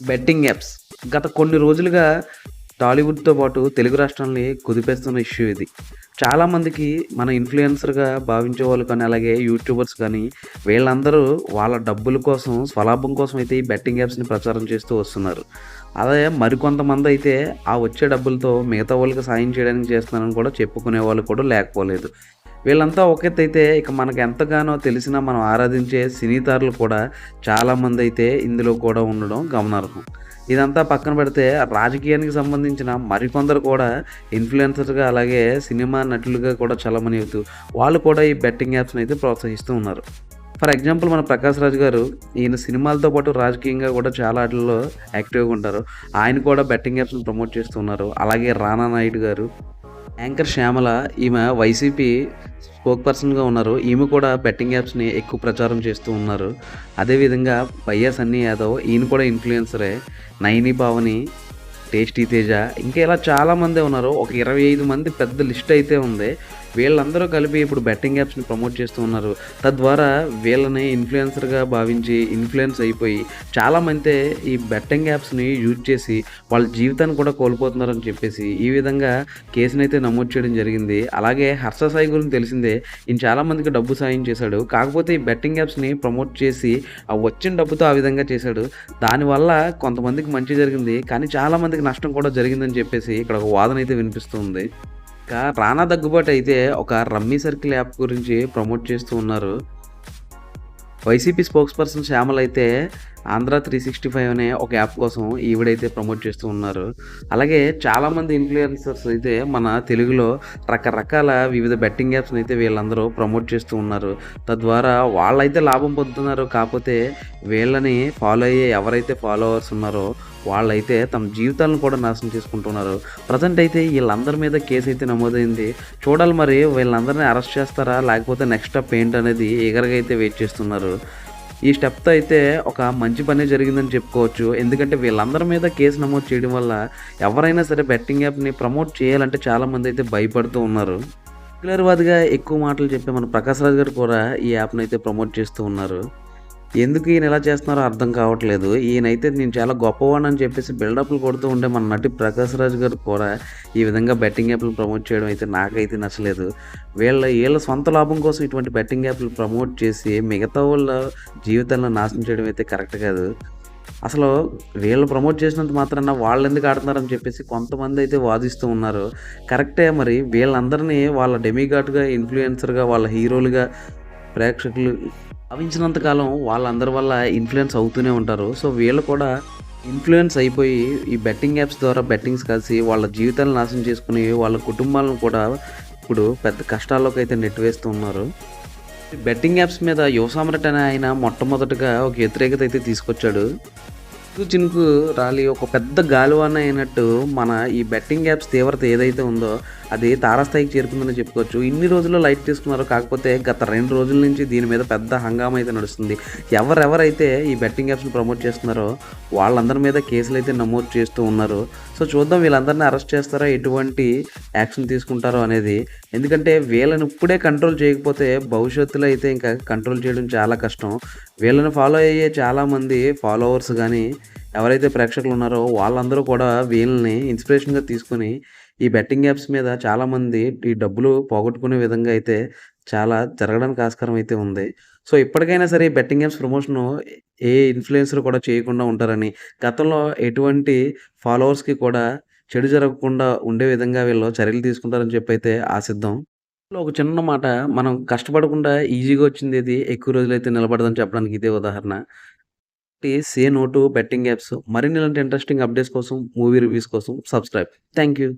Betting apps గత కొన్ని రోజులుగా టాలీవుడ్‌తో పాటు తెలుగు రాష్ట్రాల్ని కుదిపేస్తున్న ఇష్యూ ఇది. చాలామందికి మన ఇన్‌ఫ్లుయెన్సర్‌గా భావించేవాళ్ళు కానీ, అలాగే యూట్యూబర్స్ కానీ వీళ్ళందరూ వాళ్ళ డబ్బుల కోసం, స్వలాభం కోసం అయితే ఈ బెట్టింగ్ యాప్స్‌ని ప్రచారం చేస్తూ వస్తున్నారు. అదే మరికొంతమందయితే ఆ వచ్చే డబ్బులతో మిగతా వాళ్ళకి సాయం చేయడానికి చేస్తున్నారని కూడా చెప్పుకునే వాళ్ళు కూడా లేకపోలేదు. వీళ్ళంతా ఒక ఎత్తైతే ఇక మనకు ఎంతగానో తెలిసిన మనం ఆరాధించే సినీ తారలు కూడా చాలామందైతే ఇందులో కూడా ఉండడం గమనార్హం. ఇదంతా పక్కన పెడితే రాజకీయానికి సంబంధించిన మరికొందరు కూడా ఇన్‌ఫ్లుయెన్సర్‌గా అలాగే సినిమా నటులుగా కూడా చలామణి అవుతూ వాళ్ళు కూడా ఈ బెట్టింగ్ యాప్స్‌ని అయితే ప్రోత్సహిస్తూ ఉన్నారు. ఫర్ ఎగ్జాంపుల్ మన 'ప్రకాష్ రాజ్' గారు ఈయన సినిమాలతో పాటు రాజకీయంగా కూడా చాలా ఆటిల్లో యాక్టివ్‌గా ఉంటారు. ఆయన కూడా బెట్టింగ్ యాప్స్‌ని ప్రమోట్ చేస్తూ ఉన్నారు. అలాగే 'రానా నాయుడు' గారు, యాంకర్ 'శ్యామల' ఈమె వైసీపీ స్పోక్ పర్సన్‌గా ఉన్నారు. ఈమె కూడా బెట్టింగ్ యాప్స్‌ని ఎక్కువ ప్రచారం చేస్తూ ఉన్నారు. అదేవిధంగా 'బయ్యా సన్నీ యాదవ్' ఈయన కూడా ఇన్‌ఫ్లుయెన్సరే. 'నైని పావని', 'టేస్టీ తేజ' ఇంకా ఇలా చాలామందే ఉన్నారు. ఒక 25 మంది పెద్ద లిస్ట్ అయితే ఉంది. వీళ్ళందరూ కలిపి ఇప్పుడు బెట్టింగ్ యాప్స్‌ని ప్రమోట్ చేస్తూ ఉన్నారు. తద్వారా వీళ్ళని ఇన్‌ఫ్లుయెన్సర్‌గా భావించి ఇన్‌ఫ్లుయెన్స్ అయిపోయి చాలామందే ఈ బెట్టింగ్ యాప్స్‌ని యూజ్ చేసి వాళ్ళ జీవితాన్ని కూడా కోల్పోతున్నారని చెప్పేసి ఈ విధంగా కేసునైతే నమోదు చేయడం జరిగింది. అలాగే 'హర్ష సాయి' గురించి తెలిసిందే. ఈయన చాలామందికి డబ్బు సాయం చేశాడు. కాకపోతే ఈ బెట్టింగ్ యాప్స్‌ని ప్రమోట్ చేసి ఆ వచ్చిన డబ్బుతో ఆ విధంగా చేశాడు. దానివల్ల కొంతమందికి మంచి జరిగింది. కానీ చాలామందికి నష్టం కూడా జరిగిందని చెప్పేసి ఇక్కడ ఒక వాదన అయితే వినిపిస్తుంది. ఇక 'రానా దగ్గుబాటి' అయితే ఒక రమ్మీ సర్కిల్ యాప్ గురించి ప్రమోట్ చేస్తూ ఉన్నారు. వైసీపీ స్పోక్స్ పర్సన్ 'శ్యామల' అయితే 'ఆంధ్ర 365' అనే ఒక యాప్ కోసం ఈవిడైతే ప్రమోట్ చేస్తూ ఉన్నారు. అలాగే చాలామంది ఇన్‌ఫ్లుయెన్సర్స్ అయితే మన తెలుగులో రకరకాల వివిధ బెట్టింగ్ యాప్స్‌ని అయితే వీళ్ళందరూ ప్రమోట్ చేస్తూ ఉన్నారు. తద్వారా వాళ్ళైతే లాభం పొందుతున్నారు. కాకపోతే వీళ్ళని ఫాలో అయ్యే ఎవరైతే ఫాలోవర్స్ ఉన్నారో వాళ్ళైతే తమ జీవితాలను కూడా నాశనం చేసుకుంటున్నారు. ప్రెజెంట్ అయితే వీళ్ళందరి మీద కేసు అయితే నమోదైంది. చూడాలి మరి వీళ్ళందరిని అరెస్ట్ చేస్తారా? లేకపోతే నెక్స్ట్ స్టెప్ ఏంటనేది ఈగర్‌గా అయితే వెయిట్ చేస్తున్నారు. ఈ స్టెప్‌తో అయితే ఒక మంచి పనే జరిగిందని చెప్పుకోవచ్చు. ఎందుకంటే వీళ్ళందరి మీద కేసు నమోదు చేయడం వల్ల ఎవరైనా సరే బెట్టింగ్ యాప్‌ని ప్రమోట్ చేయాలంటే చాలామందైతే భయపడుతూ ఉన్నారు. రెగ్యులర్‌వాదిగా ఎక్కువ మాటలు చెప్పే మన 'ప్రకాష్ రాజ్' గారు కూడా ఈ యాప్‌నైతే ప్రమోట్ చేస్తూ ఉన్నారు. ఎందుకు ఈయన ఇలా చేస్తున్నారో అర్థం కావట్లేదు. ఈయనైతే నేను చాలా గొప్పవాడినని చెప్పేసి బిల్డప్‌లు కొడుతూ ఉండే మన నటి 'ప్రకాష్ రాజ్' గారు కూడా ఈ విధంగా బెట్టింగ్ యాప్‌లు ప్రమోట్ చేయడం అయితే నాకైతే నచ్చలేదు. ఈళ్ళ సొంత లాభం కోసం ఇటువంటి బెట్టింగ్ యాప్‌లు ప్రమోట్ చేసి మిగతా వాళ్ళ జీవితాలను నాశనం చేయడం అయితే కరెక్ట్ కాదు. అసలు వీళ్ళు ప్రమోట్ చేసినంత మాత్రాన వాళ్ళెందుకు ఆడుతున్నారని చెప్పేసి కొంతమందైతే వాదిస్తూ ఉన్నారు. కరెక్టే మరి వీళ్ళందరినీ వాళ్ళ డెమిగాడ్‌గా, ఇన్‌ఫ్లుయెన్సర్‌గా, వాళ్ళ హీరోలుగా ప్రేక్షకులు భావించినంత కాలం వాళ్ళందరి వల్ల ఇన్‌ఫ్లుయెన్స్ అవుతూనే ఉంటారు. సో, వీళ్ళు కూడా ఇన్‌ఫ్లుయెన్స్ అయిపోయి ఈ బెట్టింగ్ యాప్స్ ద్వారా బెట్టింగ్స్ కలిసి వాళ్ళ జీవితాలను నాశనం చేసుకొని, వాళ్ళ కుటుంబాలను కూడా ఇప్పుడు పెద్ద కష్టాల్లోకైతే నెట్టివేస్తూ ఉన్నారు. ఈ బెట్టింగ్ యాప్స్ మీద యువ సామ్రాట్ అనే ఆయన మొట్టమొదటగా ఒక వ్యతిరేకత అయితే తీసుకొచ్చాడు. చినుకు రాలి ఒక పెద్ద గాలివాన అయినట్టు మన ఈ బెట్టింగ్ యాప్స్ తీవ్రత ఏదైతే ఉందో అది తారాస్థాయికి చేరుకుందని చెప్పుకోవచ్చు. ఇన్ని రోజుల్లో లైట్ తీసుకున్నారు. కాకపోతే గత 2 రోజుల నుంచి దీని మీద పెద్ద హంగామా అయితే నడుస్తుంది. ఎవరెవరైతే ఈ బెట్టింగ్ యాప్స్‌ని ప్రమోట్ చేస్తున్నారో వాళ్ళందరి మీద కేసులైతే నమోదు చేస్తూ ఉన్నారు. సో, చూద్దాం వీళ్ళందరిని అరెస్ట్ చేస్తారా? ఎటువంటి యాక్షన్ తీసుకుంటారో అనేది. ఎందుకంటే వీళ్ళని ఇప్పుడే కంట్రోల్ చేయకపోతే భవిష్యత్తులో అయితే ఇంకా కంట్రోల్ చేయడం చాలా కష్టం. వీళ్ళని ఫాలో అయ్యే చాలామంది ఫాలోవర్స్ గానీ, ఎవరైతే ప్రేక్షకులు ఉన్నారో వాళ్ళందరూ కూడా వీళ్ళని ఇన్స్పిరేషన్‌గా తీసుకొని ఈ బెట్టింగ్ యాప్స్ మీద చాలామంది ఈ డబ్బులు పోగొట్టుకునే విధంగా అయితే చాలా జరగడానికి ఆస్కారం అయితే ఉంది. సో, ఇప్పటికైనా సరే ఈ బెట్టింగ్ యాప్స్ ప్రమోషను ఏ ఇన్‌ఫ్లుయెన్సర్ కూడా చేయకుండా ఉంటారని, గతంలో ఎటువంటి ఫాలోవర్స్‌కి కూడా చెడు జరగకుండా ఉండే విధంగా వీళ్ళు చర్యలు తీసుకుంటారని చెప్పైతే ఆశిద్దాం. ఒక చిన్న మాట మనం కష్టపడకుండా ఈజీగా వచ్చిందేది ఎక్కువ రోజులైతే నిలబడదని చెప్పడానికి ఇదే ఉదాహరణ. Say no to betting apps. మరిన్ని ఇలాంటి ఇంట్రెస్టింగ్ అప్డేట్స్ కోసం, మూవీ రివ్యూస్ కోసం సబ్‌స్క్రైబ్. Thank you.